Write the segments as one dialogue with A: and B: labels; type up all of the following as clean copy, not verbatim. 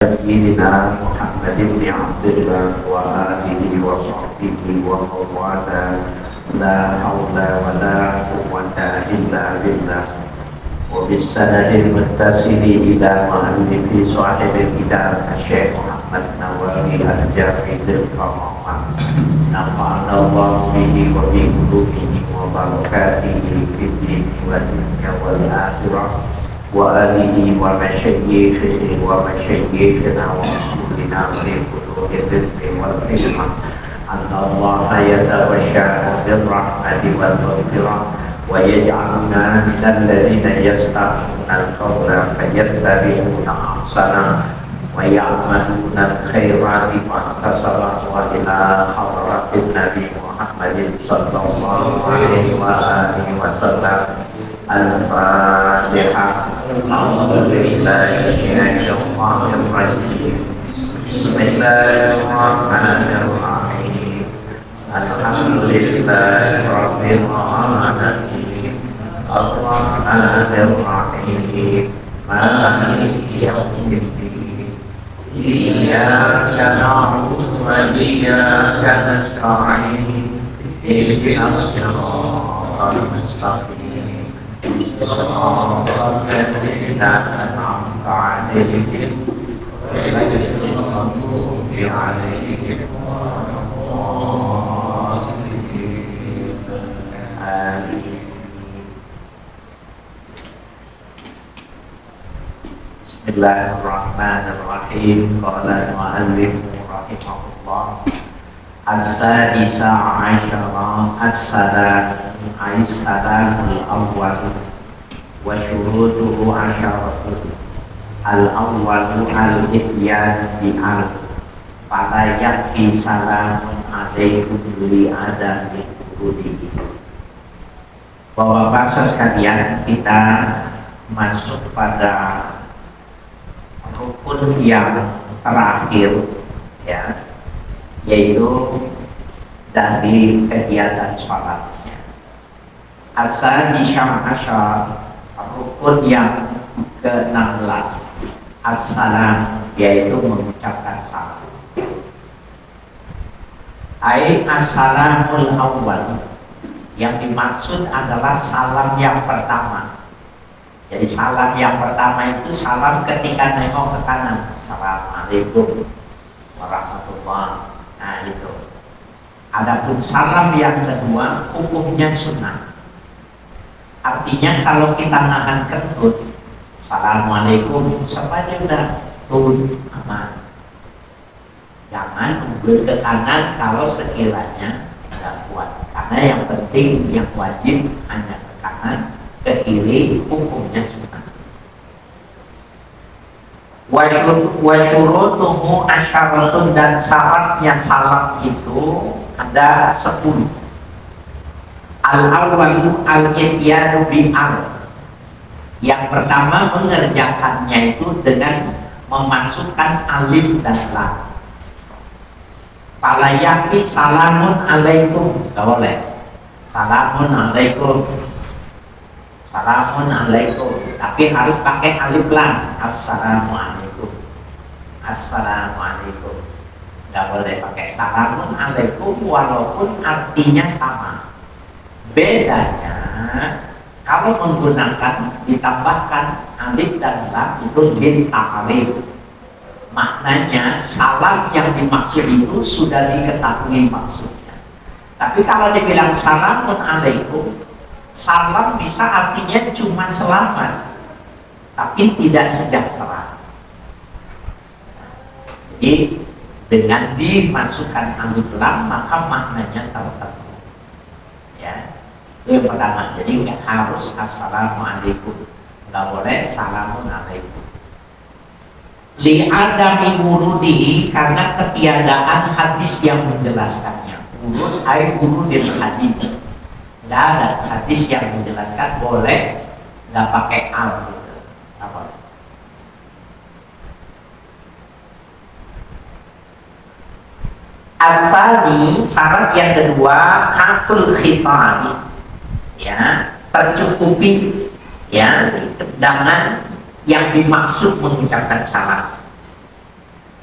A: سيدنا محمد بن عبد الله وآله وصحبه ومن والاه لا حول ولا قوة إلا بالله وبالسند المتصل إلى مؤلف صاحب الكتاب الشيخ محمد نواوي الجافي الكرامة نفعنا الله به وبقلوبه وبركاته في الدين والدنيا والآخرة وآله ومشايخه ومشايخنا ورسولنا في قلوب الرزق والحكمة أن الله يتغشى بالرحمة والمغفرة ويجعلنا من الذين يستمعون القول فيتبعون أحسنه ويعملون الخيرات واحتسبا وإلى حضرة النبي محمد صلى الله عليه وآله وسلم الفاتحة. أعوذ بالله من الشيطان الرجيم. بسم الله الرحمن الرحيم. الحمد لله رب العالمين الرحمن الرحيم مالك يوم الدين إياك نعبد وإياك نستعين اهدنا الصراط المستقيم صراط الذين أنعمت عليهم غير المغضوب عليهم ولا الضالين آمين. Bismillahirrahmanirrahim. Qala al-muallif rahimahullah as-sadisa asyara as-salamul awwal wa syurutuhu asyaratun al-awwalu al-ityan bi'al fala yakfi salamun alaikum li adami kudihi. Bapak-bapak sekalian, kita masuk pada rukun yang terakhir, ya, yaitu dari kegiatan sholatnya. As-sadisa asyara, rukun yang ke-16, as-salam, yaitu mengucapkan salam. As-salamul awwal, yang dimaksud adalah salam yang pertama. Jadi salam yang pertama itu salam ketika nengok ke kanan, assalamualaikum warahmatullah. Nah itu. Adapun salam yang kedua hukumnya sunnah. Artinya kalau kita nahan kentut, assalamualaikum, semuanya udah turun aman. Jangan unggul ke kanan kalau sekiranya tidak kuat. Karena yang penting, yang wajib hanya ke kanan, ke kiri, hukumnya sunnah. Wa syurutuhu asyaratun, dan syaratnya salam itu ada 10. Al-awwalu al-ityanu bi'al. Yang pertama mengerjakannya itu dengan memasukkan alif dan lam. Fala yakfi salamun alaikum, enggak boleh. Salamun alaikum. Assalamun alaikum, tapi harus pakai alif lam. Assalamualaikum, assalamualaikum. Nggak boleh pakai salamun alaikum walaupun artinya sama. Bedanya kalau menggunakan ditambahkan alif dan lam itu lil ta'rif. Maknanya salam yang dimaksud itu sudah diketahui maksudnya. Tapi kalau dibilang salamun alaikum, salam bisa artinya cuma selamat, tapi tidak sejahtera. Jadi dengan dimasukkan alif lam maka maknanya tertentu. Ya, itu yang pertama. Jadi nggak harus assalamualaikum, nggak boleh salamun alaikum. Li adami wurudihi, karena ketiadaan hadis yang menjelaskannya. Wurud ay wurudil hadis. Tidak ada hadis yang menjelaskan boleh nggak pakai al gitu. Apa? Asali, syarat yang kedua haful khitani, ya, tercukupi, ya, dengan yang dimaksud mengucapkan salam.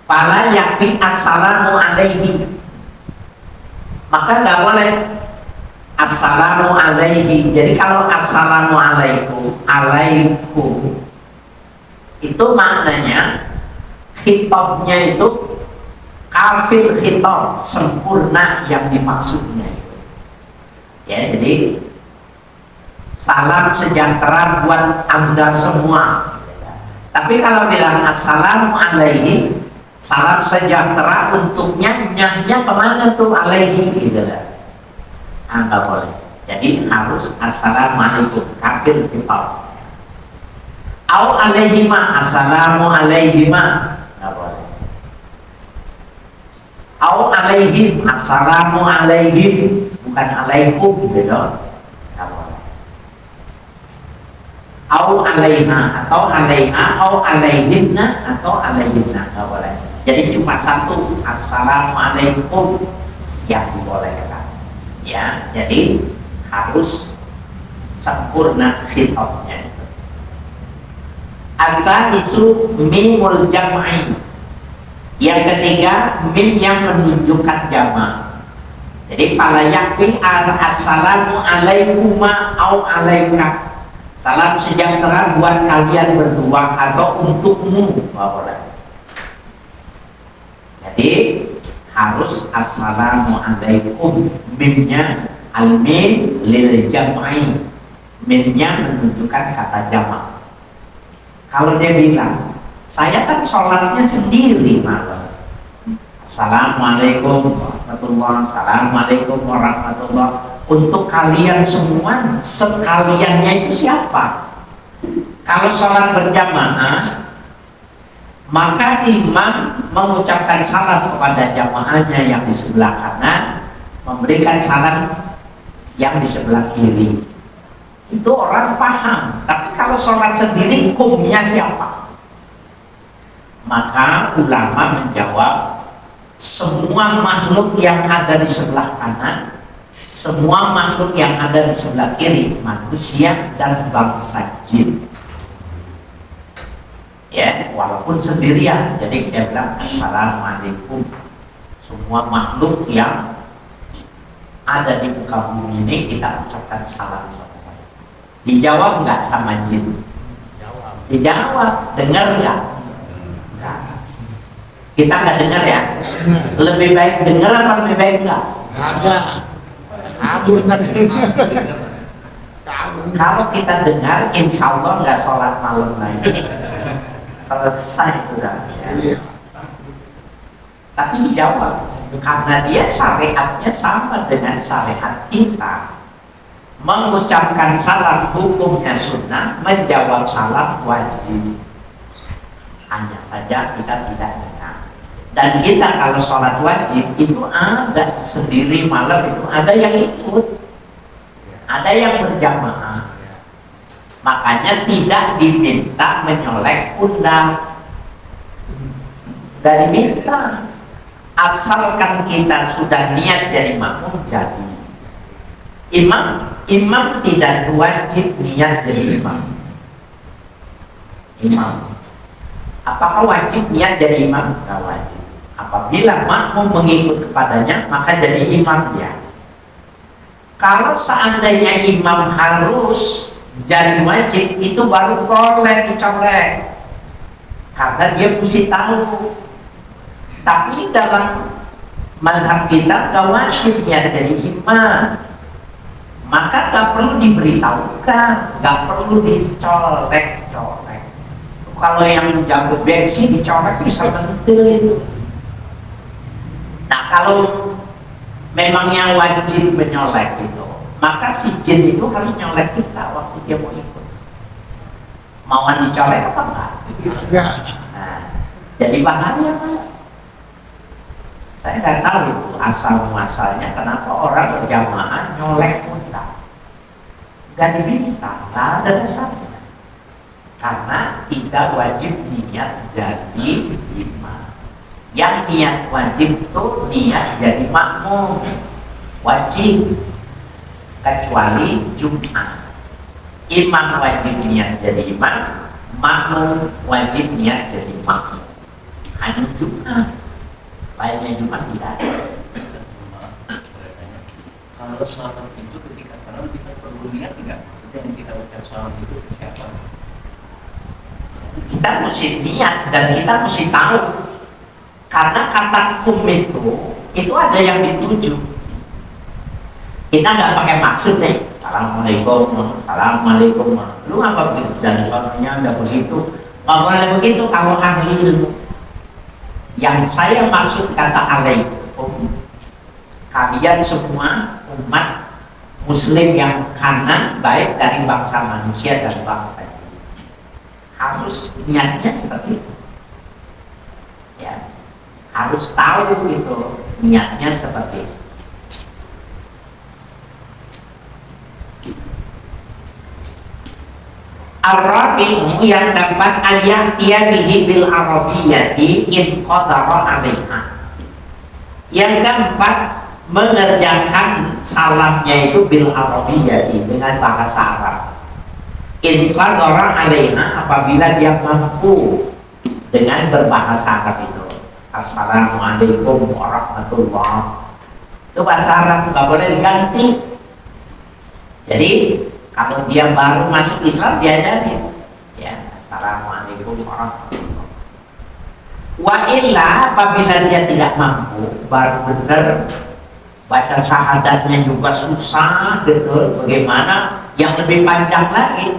A: fala yakfi assalamu alaihi, maka nggak boleh assalamu alaihi. Jadi kalau assalamu alaikum, alaikum itu maknanya khitabnya itu kafir khitab, sempurna yang dimaksudnya. Ya, jadi salam sejahtera buat Anda semua. Tapi kalau bilang assalamu alaihi, salam sejahtera untuknya, nyahnya kemana tuh alaihi gitu lah. Nggak boleh. Jadi harus assalamualaikum, kafir khitab. Au alaihima, assalamu alaihima, nggak boleh. Au alaihim, assalamu alaihim, bukan alaikum gitu, nggak boleh. Au alaiha atau alaiha, au alaihimna atau alaihimna, nggak boleh. Jadi cuma satu, assalamualaikum yang dibolehkan. Ya, jadi harus sempurna khitabnya. Al-sadisu mimul jam'i. Yang ketiga, mim yang menunjukkan jamak. Jadi fala yakfi assalamu alaikuma au alaika. Salam sejahtera buat kalian berdua atau untukmu. Boleh. Jadi harus assalamu alaikum, mimnya al-mim lil jam'i. Mimnya menunjukkan kata jamak. Kalau dia bilang, saya kan sholatnya sendiri malam. Assalamualaikum warahmatullahi wabarakatuh. Assalamualaikum warahmatullahi wabarakatuh. Untuk kalian semua, sekaliannya itu siapa? Kalau sholat berjamaah, maka imam mengucapkan salam kepada jamaahnya yang di sebelah kanan, memberikan salam yang di sebelah kiri. Itu orang paham. Tapi kalau sholat sendiri, kumnya siapa? Maka ulama menjawab, semua makhluk yang ada di sebelah kanan, semua makhluk yang ada di sebelah kiri, manusia dan bangsa jin. Ya, walaupun sendirian. Jadi dia bilang assalamualaikum, semua makhluk yang ada di muka bumi ini kita ucapkan salam. Dijawab nggak sama jin? Dijawab. Dengar nggak? Nggak. Kita nggak dengar ya? Lebih baik dengar apa lebih baik nggak?
B: Nggak.
A: Kalau kita dengar, insya Allah nggak sholat malam lagi. Selesai sudah. Ya. Tapi dijawab karena dia syariatnya sama dengan syariat kita. Mengucapkan salam hukumnya sunnah, menjawab salam wajib. Hanya saja kita tidak dengar. Dan kita kalau sholat wajib itu ada sendiri malam itu ada yang ikut, ada yang berjamaah. Makanya tidak diminta menyolek pundak. Tidak diminta. Asalkan kita sudah niat jadi makmum jadi. Imam tidak wajib niat jadi imam. Apakah wajib niat jadi imam? Tidak wajib. Apabila makmum mengikut kepadanya, maka jadi imam dia. Kalau seandainya imam harus jadi wajib, itu baru boleh dicolek. Karena dia mesti tahu. Tapi dalam mazhab kita gak wajib niat jadi imam. Maka gak perlu diberitahukan, gak perlu dicolek. Kalau yang jambut bensin dicolek bisa mentil itu. Nah kalau memangnya wajib menyolek itu, maka si jin itu harus nyolek kita waktu dia mau ikut. Mauan dicolek apa enggak?
B: Enggak.
A: Nah, jadi bahaya Pak. Saya nggak tahu itu asal muasalnya kenapa orang berjamaah nyolek pundak. Gak diminta, nggak ada dasarnya. Karena tidak wajib niat jadi imam. Yang niat wajib itu niat jadi makmum, wajib, kecuali Jumat. Imam wajib niat jadi imam, makmum wajib niat jadi makmum. hanya Jumat, lainnya Jumat tidak ada.
B: Kalau salam itu ketika salam kita perlu niat tidak? Maksudnya yang kita ucap salam itu ke siapa?
A: Kita mesti niat dan kita mesti tahu, karena kata kum itu ada yang dituju. Kita nggak pakai maksud nih, assalamualaikum, lu ngapa begitu? Dan suaranya udah begitu, nggak boleh begitu kalau ahli ilmu. Yang saya maksud kata alaikum, kalian semua umat muslim yang kanan, baik dari bangsa manusia dan bangsa jin, harus niatnya seperti itu, ya, harus tahu gitu niatnya seperti itu. Ar-rabi'u yang keempat, al-ya'tiya bihi bil arabiyyati in qadara 'alaiha. Yang keempat, mengerjakan salamnya itu bil arabiyyati, dengan bahasa Arab. In qadara 'alaiha, apabila dia mampu dengan berbahasa Arab itu. Assalamualaikum warahmatullah. Itu bahasa Arab, nggak boleh diganti. Jadi kalau dia baru masuk Islam, diajarin, ya, assalamualaikum warahmatullahi wabarakatuh. Wa illa, apabila dia tidak mampu, baru benar baca syahadatnya juga susah, betul. Bagaimana yang lebih panjang lagi?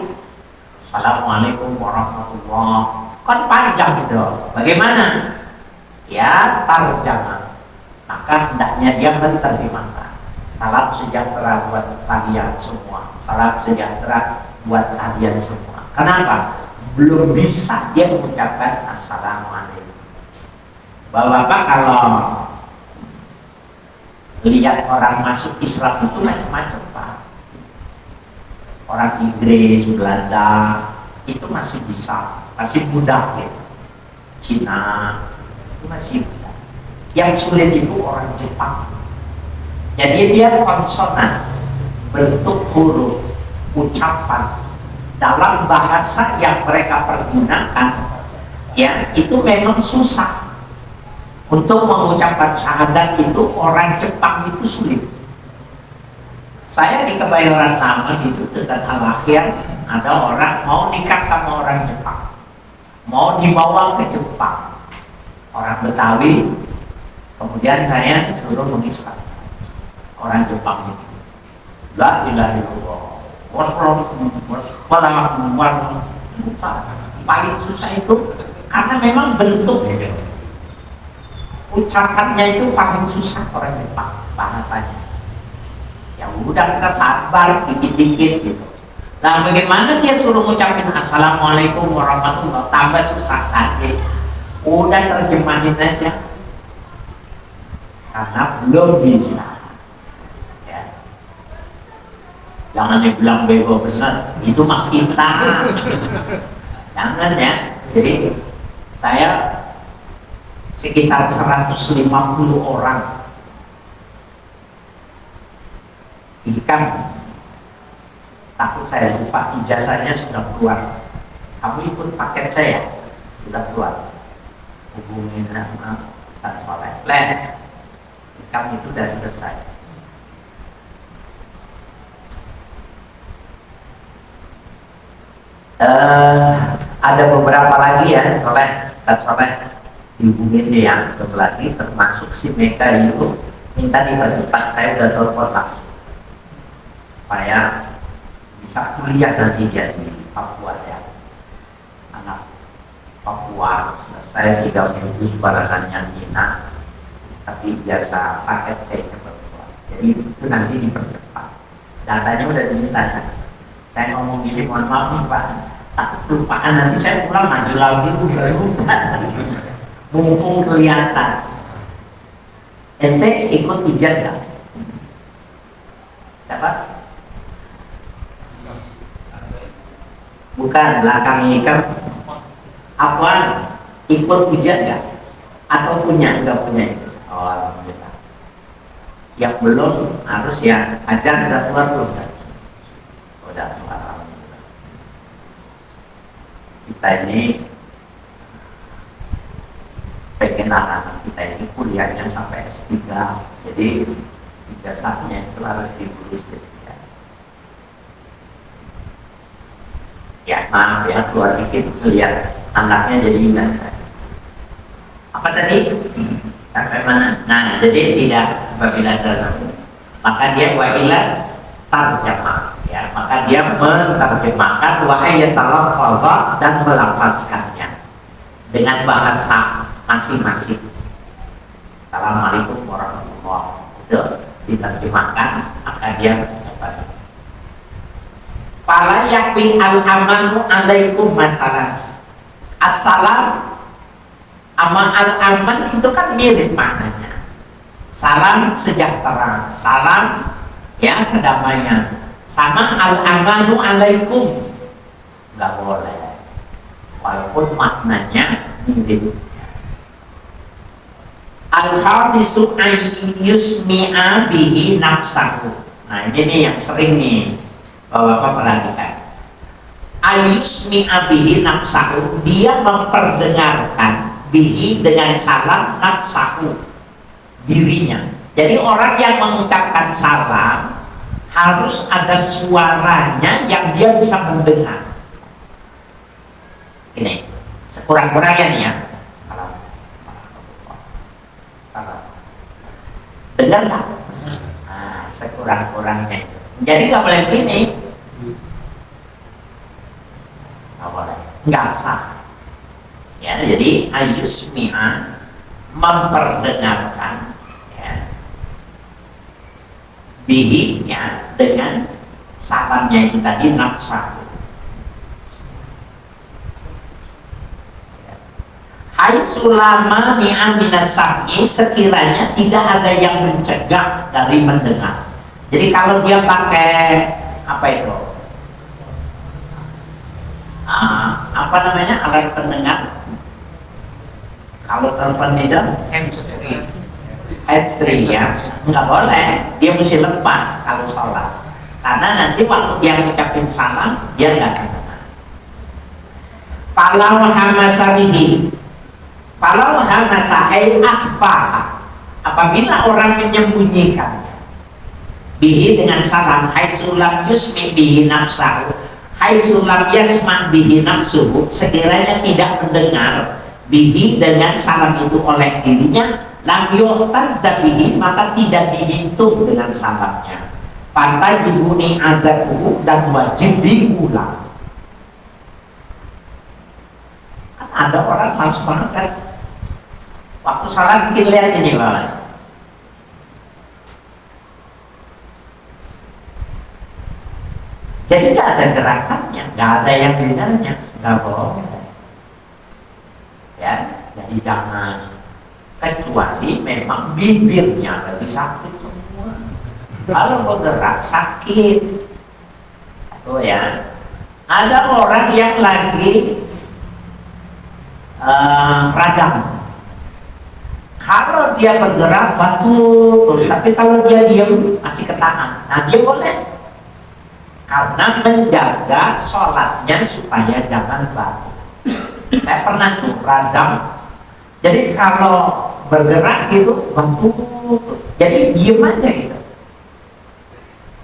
A: Assalamualaikum warahmatullahi wabarakatuh. Kan panjang gitu. Bagaimana? Ya, tarjamah. Maka hendaknya dia menerjemahkan. Salam sejahtera buat kalian semua. Salam sejahtera buat kalian semua. Kenapa? Belum bisa dia mengucapkan assalamualaikum. Bapak-bapak kalau lihat orang masuk Islam itu macam-macam, Pak. Orang Inggris, Belanda itu masih bisa, masih mudah gitu. Cina itu masih mudah. Yang sulit itu orang Jepang. Jadi dia konsonan, bentuk huruf, ucapan dalam bahasa yang mereka pergunakan, ya, itu memang susah. Untuk mengucapkan syahadat itu orang Jepang itu sulit. Saya di Kebayoran Lama itu dekat Al-Akhir, ada orang mau nikah sama orang Jepang, mau dibawa ke Jepang, orang Betawi. Kemudian saya disuruh mengislam orang Jepang itu. La ilaha illallah. Paling susah itu karena memang bentuk ucapannya itu paling susah orang Jepang bahasanya. Ya udah, kita sabar dikit-dikit gitu. Nah, bagaimana dia suruh ngucapin assalamualaikum warahmatullahi wabarakatuh, tambah susah lagi. Udah terjemahin aja. Karena belum bisa. Jangan dibilang bego benar, itu mah kita. Jangan ya. Jadi saya sekitar 150 orang ikan, takut saya lupa, ijazahnya sudah keluar. Kamu ikut paket saya, sudah keluar. Hubungin sama Ustaz Soleh. Ikan itu sudah selesai. Ada beberapa lagi ya, Ustaz Soleh dihubungin dia yang lagi, termasuk si Meka itu minta dipercepat. Saya udah telepon langsung supaya bisa kuliah nanti dia di Papua ya, anak Papua selesai 3 minggu sebarangannya Nina, tapi biasa paket saya keperluan. Jadi itu nanti dipercepat. Datanya udah diminta ya. Saya ngomong gini, mohon maaf nih Pak, takut kelupaan, nanti saya pulang maju lagi udah lupa. Mumpung kelihatan. Ente ikut ujian nggak? Siapa? Bukan, belakang ini kan Afwan, ikut ujian nggak? Atau punya? Nggak punya itu? Oh, alhamdulillah. Yang belum harus ya, ajar udah keluar belum kan? Udah keluar, alhamdulillah. Kita ini pengen anak kita ini kuliahnya sampai S3, jadi ijazahnya itu harus dibulus ya. Ya maaf ya, keluar dikit lihat anaknya jadi ingat saya. Apa tadi? Sampai mana? Nah, jadi tidak apabila dalam, maka dia wa'ilah tarjamah ya, maka dia menerjemahkan wa ayatalafazah dan melafazkannya dengan bahasa masing-masing. Assalamualaikum warahmatullahi wabarakatuh itu diterjemahkan, maka dia dapat. Fala yakfi al-amanu alaikum masalah. Assalam sama al-aman itu kan mirip maknanya. Salam sejahtera, salam ya kedamaian. Sama al-amanu alaikum nggak boleh, walaupun maknanya mirip. Al-khamisu ayyusmi'a bihi nafsahu. Nah ini yang sering nih Bapak perhatikan. Ayyusmi'a bihi nafsahu, dia memperdengarkan bihi dengan salam nafsahu, dirinya. Jadi orang yang mengucapkan salam harus ada suaranya yang dia bisa mendengar. Ini sekurang-kurangnya nih ya. Salam. Salam. Dengar nggak? Nah, sekurang-kurangnya. Jadi nggak boleh begini. Nggak boleh. Nggak sah. Ya, jadi ayusmi'a memperdengarkan ya, bihi ya, dengan salamnya itu tadi nafsa. Hai sulama ni'amina sab'i, sekiranya tidak ada yang mencegah dari mendengar. Jadi kalau dia pakai apa itu? Apa namanya alat pendengar? Kalau telepon itu hands-free ya, nggak boleh, dia mesti lepas kalau sholat, karena nanti waktu dia ngucapin salam dia nggak akan dengar. Falau hamasa bihi, falau hamasa ay akhfaha, apabila orang menyembunyikannya bihi dengan salam, hai sulam yusmi bihi nafsahu, hai sulam yasma bihi nafsuhu, sekiranya tidak mendengar bihi dengan salam itu oleh dirinya, lam yu'tadda bihi, maka tidak dihitung dengan salamnya. Fatajibuni adabuhu, dan wajib diulang. Kan ada orang malas banget kan waktu salat, kita lihat ini Bapak. Jadi nggak ada gerakannya, nggak ada yang dengarnya, nggak boleh. Ya, jadi jangan, kecuali memang bibirnya lagi sakit semua. Kalau bergerak sakit, itu ya. Ada orang yang lagi radang. Kalau dia bergerak batuk terus, tapi kalau dia diam masih ketahan. Nah dia boleh, karena menjaga sholatnya supaya jangan batuk. Saya pernah tuh radang, jadi kalau bergerak gitu batuk, jadi diem aja gitu.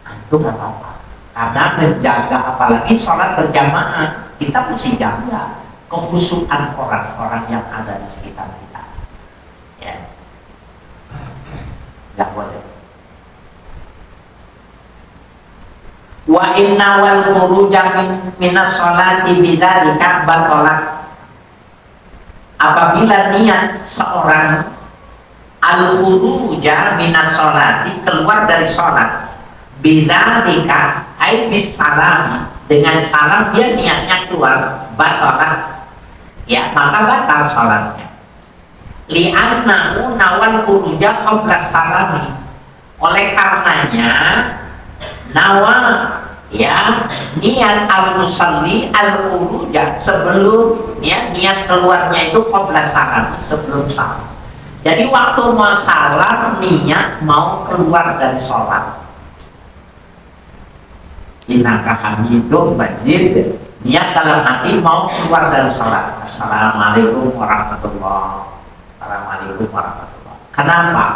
A: Nah, itu nggak apa-apa, karena menjaga, apalagi sholat berjamaah, kita mesti jaga kekhusyuan orang-orang yang ada di sekitar kita. Ya, nggak boleh. Wa inna wal khuruja minas sholati bidzalika batalat, apabila niat seorang al-khuruja minas sholati, keluar dari sholat, bidzalika ay bis salam, dengan salam dia niatnya keluar, batalat ya, maka batal sholatnya. Li'annahu nawal khuruja qabla salami, oleh karenanya nawa ya, niat al-musalli al-khuruja, sebelum ya, niat keluarnya itu qabla salami, sebelum salam. Jadi waktu mau salam niat mau keluar dari sholat, innaka hamidum majid, niat dalam hati mau keluar dari sholat. Assalamualaikum warahmatullahi wabarakatuh. Assalamualaikum warahmatullahi wabarakatuh. Kenapa?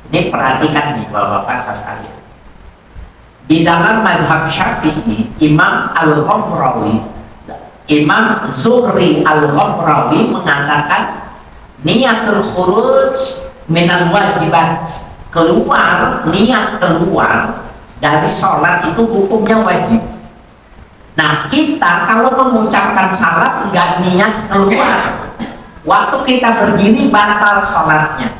A: Ini perhatikan nih Bapak-bapak sekalian. Di dalam mazhab Syafi'i, Imam Al-Ghamrawi, Imam Zuhri Al-Ghamrawi mengatakan niatul khuruj minal wajibat, niat keluar dari sholat itu hukumnya wajib. Nah, kita kalau mengucapkan salam nggak niat keluar, waktu kita berdiri batal sholatnya.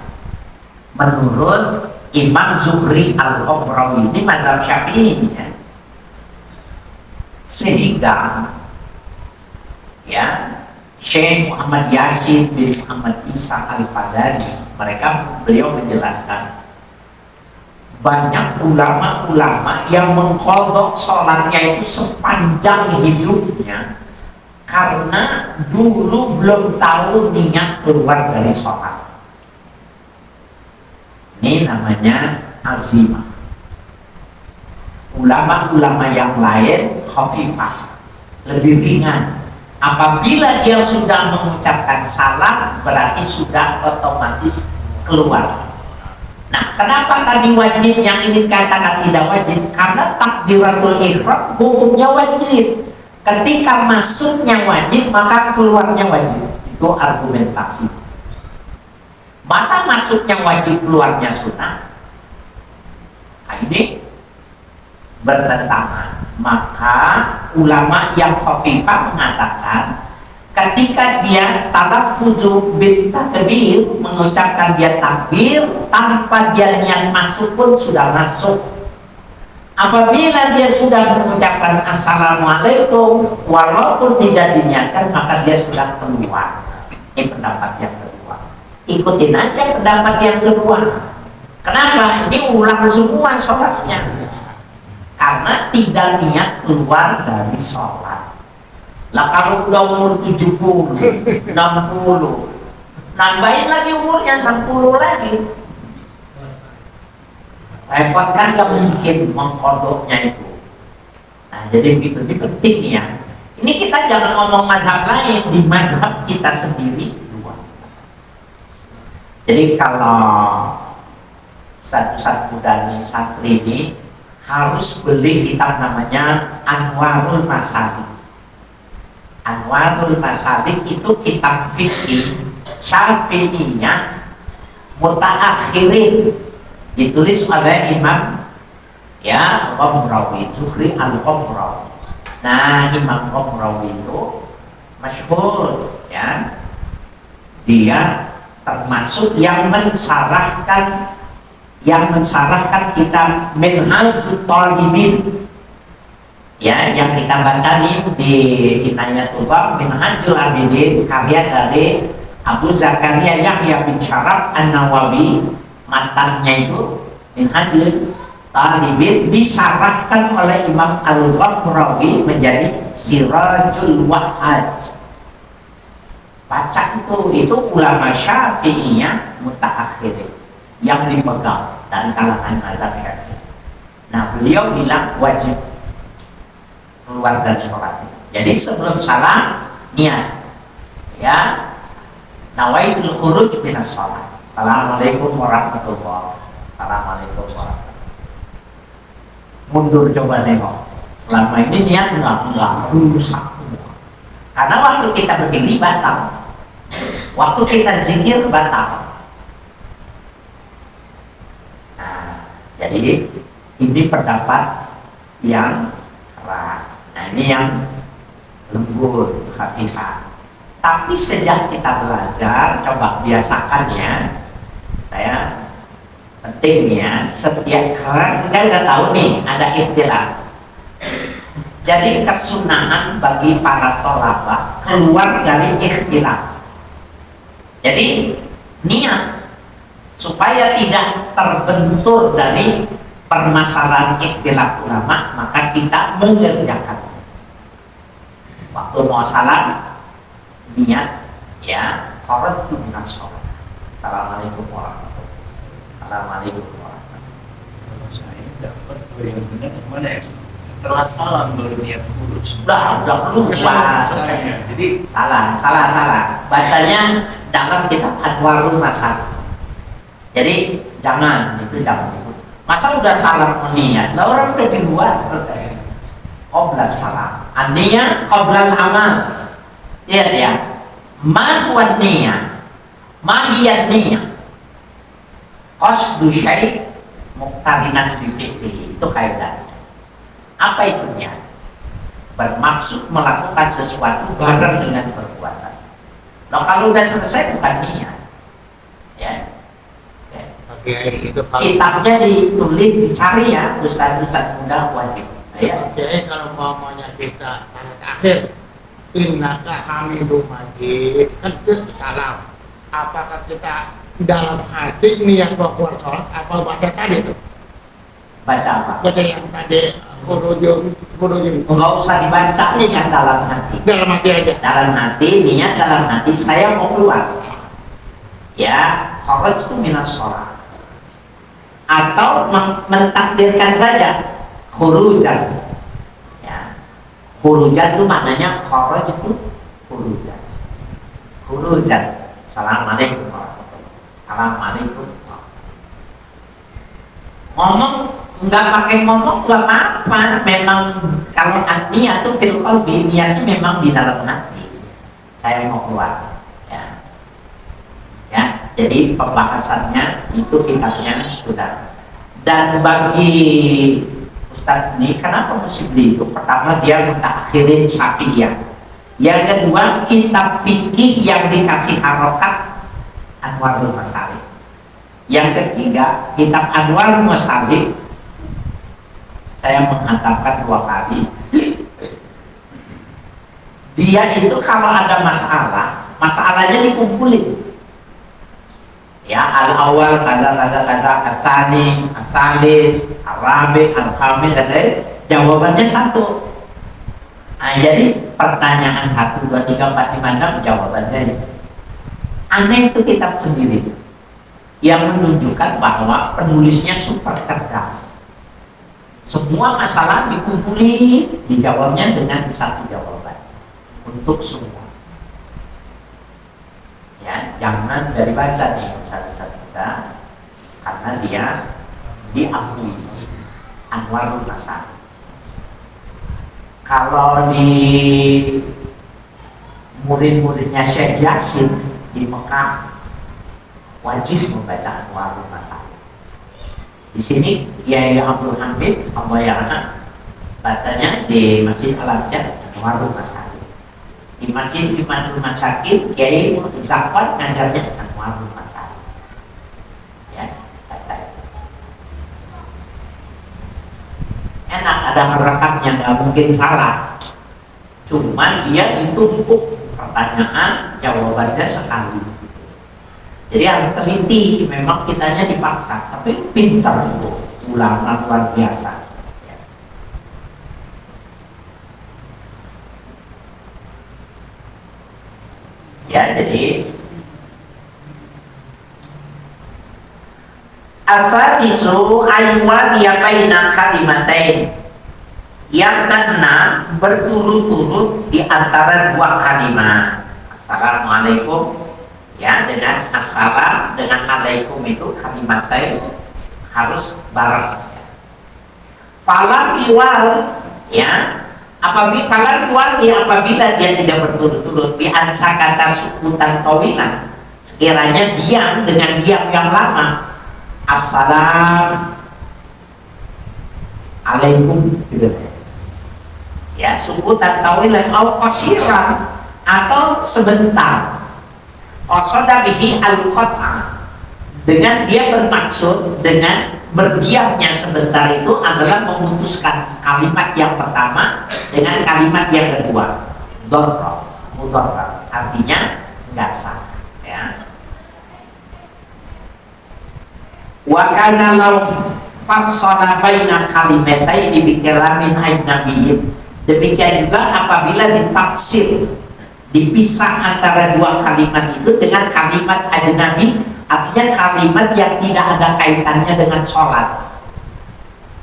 A: Menurut Imam Zuhri Al-Ghamrawi, ini mazhab Syafi'i ya. Sehingga ya Syekh Muhammad Yasin bin Muhammad Isa Al-Fadani, beliau menjelaskan banyak ulama-ulama yang mengqadha sholatnya itu sepanjang hidupnya karena dulu belum tahu niat keluar dari sholat. Ini namanya azimah. Ulama-ulama yang lain khafifah, lebih ringan. Apabila dia sudah mengucapkan salam, berarti sudah otomatis keluar. Nah, kenapa tadi wajib, yang ini katakan tidak wajib? Karena takbiratul ihram hukumnya wajib. Ketika masuknya wajib, maka keluarnya wajib. Itu argumentasi. Masa masuknya wajib, keluarnya sunnah? Nah, ini bertentangan. Maka ulama yang khafifah mengatakan ketika dia talaffuzu bil takbir, mengucapkan dia takbir tanpa dia niat masuk pun sudah masuk. Apabila dia sudah mengucapkan assalamualaikum walaupun tidak diniatkan, maka dia sudah keluar. Ini pendapat yang kedua. Ikutin aja pendapat yang kedua. Kenapa? Ini ulang semua sholatnya karena tidak niat keluar dari sholat. Lah kalau udah umur 70, 60, nambahin lagi umurnya 60 lagi. Repot kan, gak mungkin mengkodoknya itu. Nah, jadi begitu, ini penting ya. Ini kita jangan ngomong mazhab lain, di mazhab kita sendiri dua. Jadi kalau Ustaz Budani santri ini harus beli kitab namanya Anwarul Masalik. Anwarul Masalik itu kitab fikih Syafi'iynya mutaakhirin, ditulis oleh Imam ya Ghamrawi, Zuhri Al-Ghamrawi. Nah, Imam Ghamrawi itu masyhur ya, dia termasuk yang mensarahkan kitab Minhajut Thalibin ya, yang kita baca nih di Inayatullah Minhajul Abidin, karya dari Abu Zakaria Yahya bin Syaraf An-Nawawi. Matanya itu Minhajul Thalibin disarahkan oleh Imam Al-Ghamrawi menjadi Sirajul Wahhaj. Baca itu ulama Syafi'iyah mutaakhirin yang dipegang dari kalangan mazhab Syafi'i. Nah, beliau bilang wajib keluar dari sholat. Jadi sebelum salam niat ya, nawaitul khuruj minas sholat. Assalamualaikum warahmatullahi wabarakatuh. Assalamualaikum warahmatullahi wabarakatuh. Mundur coba nengok. Selama ini niat enggak rusak. Karena waktu kita berdiri batal, waktu kita zikir batal. Nah, jadi ini pendapat yang keras. Nah, ini yang lembut, hafifah. Tapi sejak kita belajar, coba biasakan ya. Saya penting ya, setiap karena kita udah tahu nih ada ikhtilaf. Jadi kesunahan bagi para thalabah keluar dari ikhtilaf. Jadi niat supaya tidak terbentur dari permasalahan ikhtilaf ulama, maka kita mengerjakan. Waktu mau salam niat ya, kharajtu minas shalah. Assalamualaikum warahmatullahi wabarakatuh. Assalamualaikum warahmatullahi wabarakatuh.
B: Kalau saya dapat yang benar yang mana ya? Setelah salam baru niat khuruj.
A: Udah keluar.
B: Jadi
A: salah. Bahasanya dalam kitab Anwarul Masalik. Jadi jangan masa udah salam niat, lah orang udah di luar. Qabla salam, niat qabla amal. Lihat ya, ma huwa niat, ma hiya niat, qasdu syai' muqtadinan bi fi'li, itu kaidahnya. Apa itu niat? Bermaksud melakukan sesuatu bareng dengan perbuatan. Nah kalau udah selesai bukan niat, ya.
C: Oke, itu kalau
A: Kitabnya ditulis, dicari ya, ustaz-ustaz muda wajib. Ya.
C: oke, kalau maunya kita akhir innaka hamidum majid, kan itu salam. Apakah kita dalam hati niat buat sholat apa baca tadi tuh?
A: Baca apa?
C: Baca yang tadi kurujung
A: Enggak usah dibaca, niat dalam hati.
C: dalam hati aja.
A: Dalam hati, niat dalam hati, saya mau keluar. Ya, kharajtu minas sholat. Atau mentakdirkan saja khurujan. Ya. Khurujan itu maknanya kharaj itu khurujan. Khurujan. Assalamualaikum warahmatullahi wabarakatuh. Assalamualaikum. Ngomong nggak pakai ngomong nggak apa-apa. Memang kalau niat itu fil qalbi, niatnya memang di dalam hati. Saya mau keluar. Ya. Ya, jadi pembahasannya itu kitabnya sudah. Dan bagi Ustadz ini kenapa mesti beli itu? Pertama dia mutakhirin Syafi'iyah. Yang kedua kitab fikih yang dikasih harokat Anwarul Masalik. Yang ketiga kitab Anwarul Masalik saya menghantarkan 2 kali. Dia itu kalau ada masalah, masalahnya dikumpulin. Ya, al-awal kaza al-tsani, al-tsalis, al-rabi, al-khamis, jawabannya satu. Nah, jadi pertanyaan 1, 2, 3, 4, 5, 6 jawabannya. Aneh itu kitab sendiri yang menunjukkan bahwa penulisnya super cerdas. Semua masalah dikumpuli, dijawabnya dengan satu jawaban untuk semua. Ya, jangan dari baca nih satu-satu kita, karena dia diakui Anwarul Masalik. Kalau di murid-muridnya Syekh Yasin di Mekah wajib membaca Anwarul Masalik. Di sini Kiai Abdul Hamid Ambayana bacanya di Masjid Al-Abjad Anwarul Masalik. Di Masjid Imanul Masakin Kiai Zakwan ngajarnya Anwarul Masalik. Ya, baca. Enak, ada merekatnya, nggak mungkin salah. Cuma dia ditumpuk pertanyaan, jawabannya sekali. Jadi harus teliti, memang kitanya dipaksa, tapi pintar itu, ulama luar biasa. Ya, jadi asadisu aywa dia baina kalimatain. Yang keenam, berturut-turut di antara 2 kalimat. Assalamualaikum, ya, dengan assalam dengan alaikum itu kalimatain harus bareng. Falam iwal, ya, apabila dia tidak berturut-turut bi ansa kata sukutan tawilan, sekiranya diam dengan diam yang lama, assalam alaikum gitu ya, sukutan tawilan au qasiran, atau sebentar, qasoda bihi al-qat'a, dengan dia bermaksud dengan berdiamnya sebentar itu adalah memutuskan kalimat yang pertama dengan kalimat yang kedua. Dorra, mudorra, artinya nggak sah. Ya. Wa kana law fassala baina kalimataini bi kalamin ajnabiyyin. Demikian juga apabila ditafsir, dipisah antara 2 kalimat itu dengan kalimat ajnabi, artinya kalimat yang tidak ada kaitannya dengan sholat.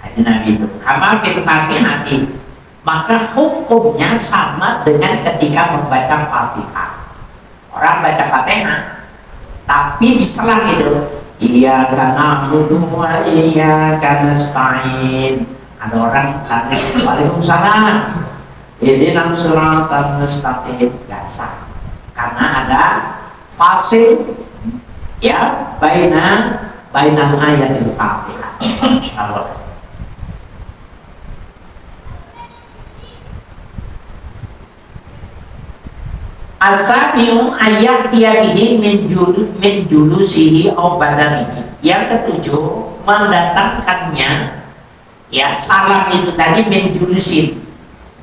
A: Ajnabi itu kama fil Fatihati, maka hukumnya sama dengan ketika membaca Fatihah. Orang baca Fatihah Tapi di selang itu, iyyaka na'budu wa iyyaka nasta'in. Ada orang tanya, Waalaikumsalam, ihdinas siratal mustaqim. Gak sah, karena ada fase ya bainal ayatil Fatihah. Asami'u ayat tiabihi min julusihi aw badanihi. Yang ketujuh, mendatangkannya ya salam itu tadi min julusin,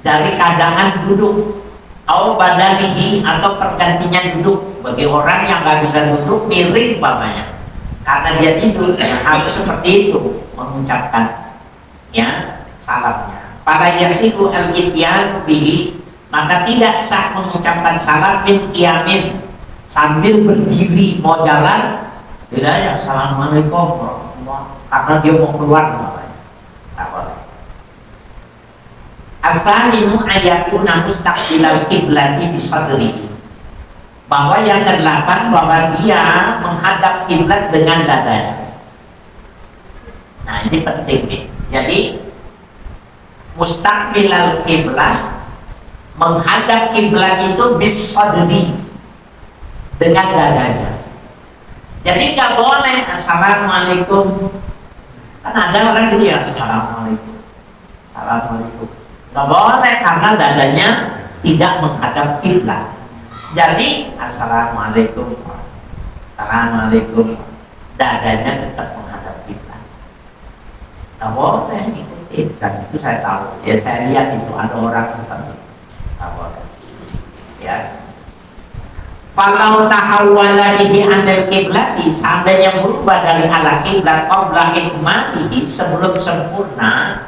A: dari keadaan duduk, aw badanihi atau pergantinya duduk. Bagi orang yang nggak bisa duduk miring umpamanya karena dia tidur, harus seperti itu mengucapkan ya salamnya. Para yasidu al-ityan bihi, maka tidak sah mengucapkan salam min qiyamin, sambil berdiri mau jalan tidak ya assalamualaikum warahmatullahi, karena dia mau keluar namanya tak boleh. Al-thaminu ayatuna mustaqbilal qiblati bisadrihi, bahwa yang kedelapan bahwa dia menghadap kiblat dengan dadanya. Nah ini penting nih. Jadi mustaqbilal qiblah, menghadap kiblat itu bisadri, dengan dadanya. Jadi nggak boleh assalamualaikum, kan ada orang gitu ya assalamualaikum, assalamualaikum. Nggak boleh karena dadanya tidak menghadap kiblat. Jadi assalamualaikum, assalamualaikum, dadanya tetap menghadap kiblat. Nggak boleh ikutin, dan itu saya tahu. Ya saya lihat itu ada orang seperti itu. Nggak boleh. Ya. Falau tahawwala bihi anil kiblati, seandainya berubah dari ala kiblat qabla hikmatihi, sebelum sempurna,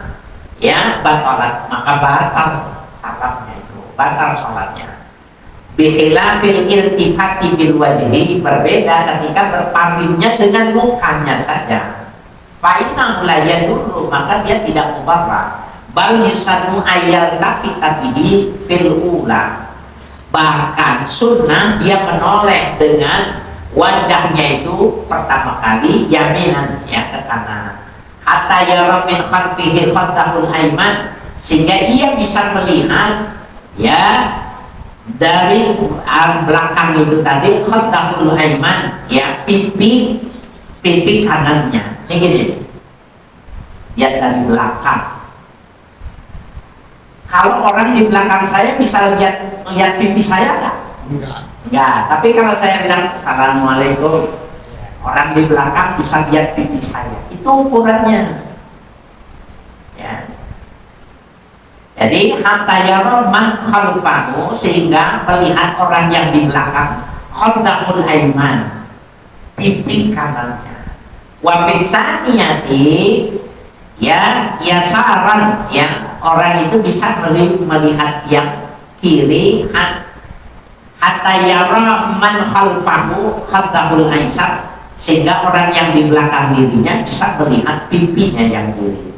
A: ya batalat, maka batal salamnya itu, batal sholatnya. Bikhilafil iltifati bil wajhi, berbeda ketika berpalingnya dengan mukanya saja. Fa'innahu la yadurru, maka dia tidak mubarrah. Bal yusannu ayal tafitabihi fil ula, bahkan sunnah dia menoleh dengan wajahnya itu pertama kali yaminan, ya ke kanan, hatta yara min khalfihi khattahul aiman, sehingga ia bisa melihat ya dari belakang itu tadi khattahul aiman, ya pipi kanannya. Ini gini, lihat dari belakang. Kalau orang di belakang saya bisa lihat pipi saya nggak? Enggak. Tapi kalau saya bilang assalamualaikum, orang di belakang bisa lihat pipi saya. Itu ukurannya. Ya. Jadi hatta yara man khalfahu, sehingga melihat orang yang di belakang khattahul aiman, pipi kanannya. Wa fi tsaniyati, ya yasaran, ya orang itu bisa melihat yang kiri, hatta yara man khalfahu khattahul aisar, sehingga orang yang di belakang dirinya bisa melihat pipinya yang kiri.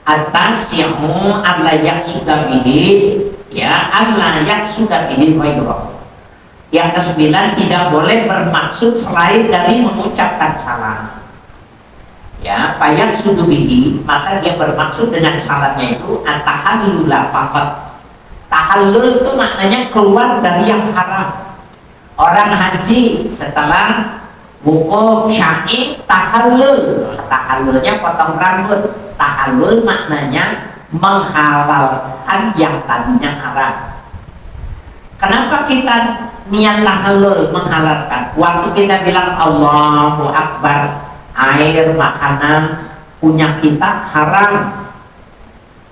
A: Atas yang alayak sudah bihi, ya alayak sudah bihi wairo. Yang kesembilan, tidak boleh bermaksud selain dari mengucapkan salam. Ya, fayak sudubihi, maka dia bermaksud dengan salamnya itu atahallula faqat. Tahallul itu maknanya keluar dari yang haram. Orang haji setelah wukuf syai tahallul, tahallulnya potong rambut. Tahallul maknanya menghalalkan yang tadinya haram. Kenapa kita niat tahallul menghalalkan? Waktu kita bilang Allahu Akbar, air, makanan punya kita haram.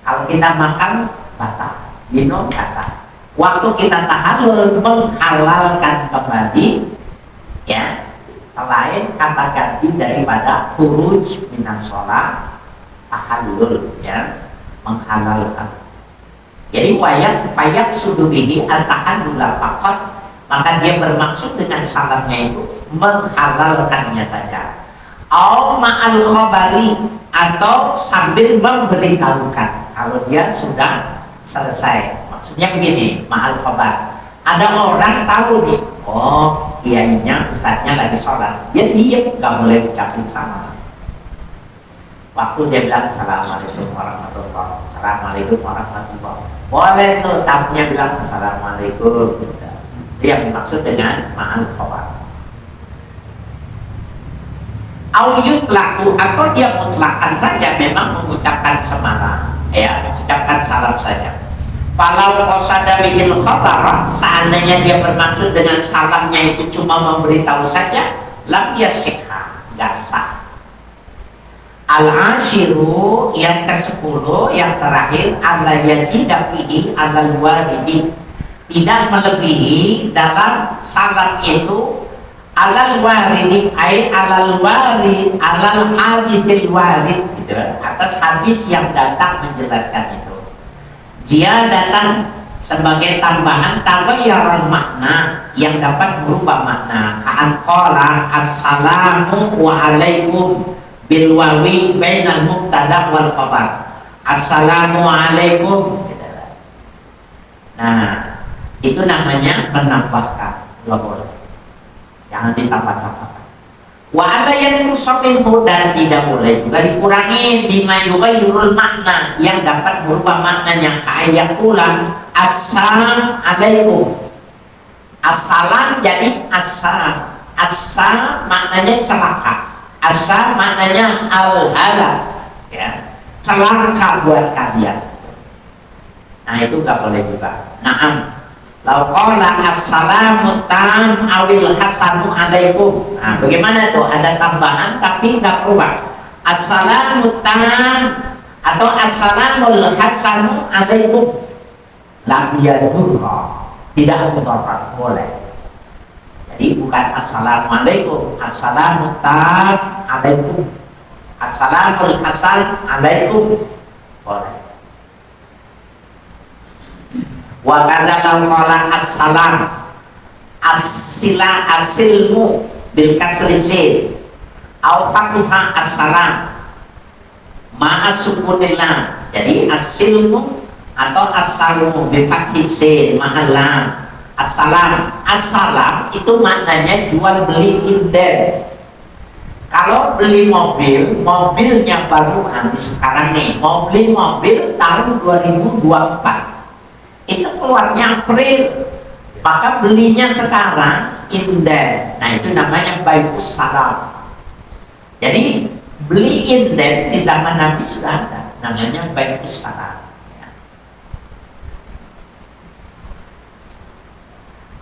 A: Kalau kita makan batal, minum batal. Waktu kita tahallul menghalalkan kembali, ya, selain kata ganti daripada khuruj minas sholat, tahallul, ya, menghalalkan. Jadi fayak sudubihi at-tahallula faqat, maka dia bermaksud dengan salamnya itu menghalalkannya saja. Au ma'al khabari, atau sambil memberitahukan kalau dia sudah selesai. Maksudnya begini, ma'al khabar. Ada orang tahu nih, oh kiainya, ustadznya lagi sholat, dia diam, nggak boleh ucapin salam. Waktu dia bilang assalamualaikum warahmatullahi wabarakatuh, assalamualaikum warahmatullahi wabarakatuh, boleh tuh tamunya bilang assalamualaikum. Itu yang dimaksud dengan ma'al khabar. Auyut laku, atau dia mutlakan saja memang mengucapkan semalam, ya, mengucapkan salam saja. Falau qasada bihil khabar, seandainya dia bermaksud dengan salamnya itu cuma memberitahu saja, lam yasihha, enggak sah. Al-ashiru yang ke-10, yang terakhir, alla yazida fihi alal waridi, tidak melebihi dalam salam itu alal waridi, ay alal warid, alal hadithil warid, gitu, atas hadis yang datang menjelaskan itu. Dia datang sebagai tambahan taghayyara makna yang dapat berubah makna. Ka'an qala assalamu wa alaikum bil wawi bainal mubtada wal khabar. Assalamu alaikum. Nah, itu namanya menambahkan, nggak boleh. Jangan ditambah-tambahkan. Wa ada yang kusaminhu, dan tidak boleh juga dikurangi bima yughayyirul makna yang dapat berubah maknanya, kayak pula assalamu alaikum. Assalam jadi assalam. Assam maknanya celaka. Assam maknanya al-halak, ya, celaka buat kalian. Nah, itu nggak boleh juga. Naam. Lau qala assalamu tam awil hasanu alaikum. Nah, bagaimana tuh? Ada tambahan tapi nggak berubah. Assalamu tam atau assalamul hasanu alaikum. Lam yadurra, tidak mudarat, boleh. Jadi bukan assalamualaikum, assalamu tam alaikum. Assalamul hasan alaikum, boleh. Wa kadza qala assalam as-sila asilmu bil kasri sin au fatha assalam ma sukunillah, jadi asilmu atau asalmu bi fathi sin ma'al assalam. Assalam itu maknanya jual beli inden. Kalau beli mobil, mobilnya baru habis sekarang nih, mau beli mobil tahun 2024, itu keluarnya April, maka belinya sekarang inden. Nah, itu namanya bai'us salam. Jadi beli inden di zaman Nabi sudah ada, namanya bai'us salam.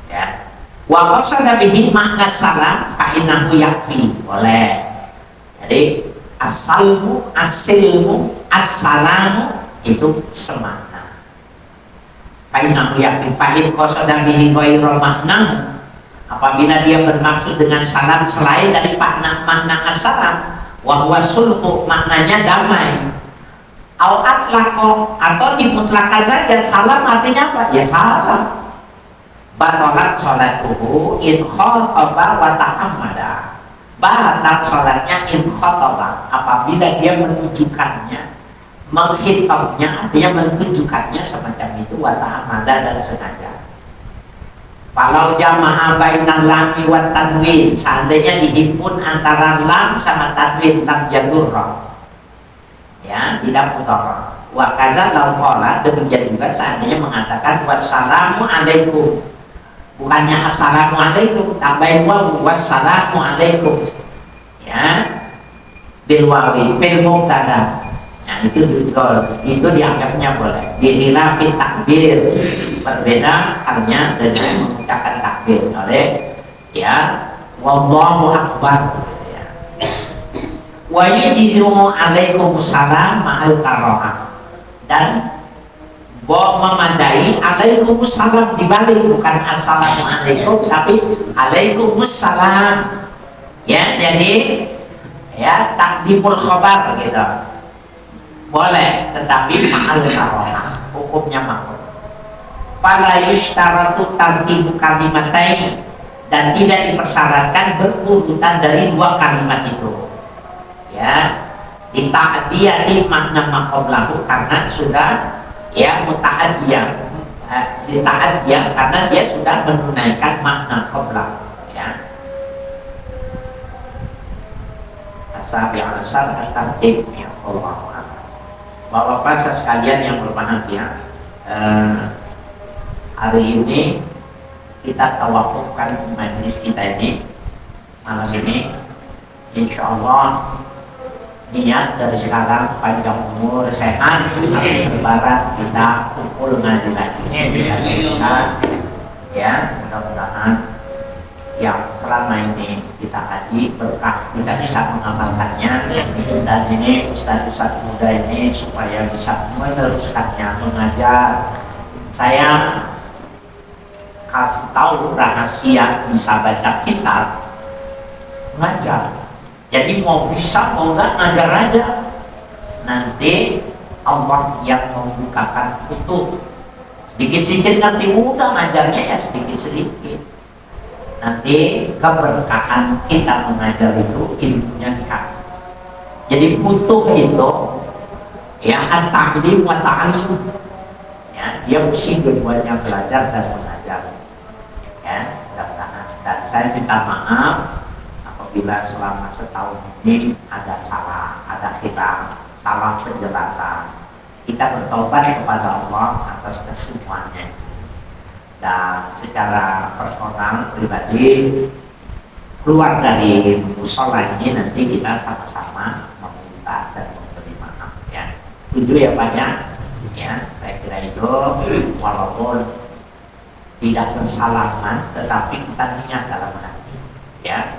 A: Ya. Wa qasada bihi makna salam fa innahu yakfi, boleh. Jadi asalmu, asilmu, assalamu itu semakna. Fa'innahu yakfi fa'in qasada bihi ghairul makna, apabila dia bermaksud dengan salam selain dari makna assalam, wa huwa sulhu, maknanya damai, au atlaqo, atau dimutlakan saja salam artinya apa? Ya salam. Batalat sholatuhu in khataba wa ta'ammada, batal sholatnya in khataba apabila dia menunjukkannya, menghitabnya, artinya menunjukkannya semacam itu, wa ta'amada, dan sengaja. Kalau jama'a bainal lami wa tanwin, seandainya dihimpun antara lam sama tanwin, lam yadurra, ya, tidak mudarrah. Wa kaza lau qala, demikian juga seandainya mengatakan wassalamu alaikum, bukannya assalamu alaikum, tambahin wawu, wassalamu alaikum, ya, bil wawi fil mubtada. Nah, itu dianggapnya boleh. Bihilafi takbir, berbeda halnya dengan mengucapkan takbir oleh, ya, wallahu akbar, ya. Wa yujizu alaikumussalam ma'al karahah, dan memadai alaikumussalam dibalik, bukan assalamualaikum tapi alaikumussalam, ya. Jadi, ya, takdimul khabar gitu, boleh, tetapi ma'al karahah, hukumnya makruh. Fala yushtaratu tartibu kalimatain, dan tidak dipersyaratkan berurutan dari dua kalimat itu, ya, dita'diyati makna maqablahu, karena sudah, ya, muta'adiyah, dita'adiyah karena dia sudah menunaikan makna qablah, ya. sabi al-asar at-tartib ya Allah. Bapak-bapak sekalian yang berbahagia, hari ini kita tawakufkan majlis kita ini malam ini, insya Allah niat dari sekarang panjang umur sehat lebaran kita kumpul ngaji lagi kita, ya mudah-mudahan yang selama ini kita kaji berkah kita bisa mengamalkannya, dan ini ustadz-ustadz muda ini supaya bisa meneruskannya mengajar. Saya kasih tahu rahasia bisa baca kitab ngajar. Jadi mau bisa mau nggak ngajar aja, nanti Allah yang membukakan futuh. Sedikit-sedikit nanti udah ngajarnya ya sedikit-sedikit. Nanti keberkahan kita mengajar itu ilmunya dikasih. Jadi futuh itu ya at-ta'lim wa ta'lim. Ya, dia mesti keduanya belajar dan mengajar. Ya, mudah-mudahan. Dan saya minta maaf apabila selama setahun ini ada salah, ada kita salah penjelasan. Kita bertobat kepada Allah atas kesemuanya. Dan secara personal pribadi keluar dari musola ini nanti kita sama-sama meminta dan memberi maaf. Ya, setuju ya Pak ya? Ya, saya kira itu walaupun tidak bersalaman, tetapi kita niat dalam hati. Ya.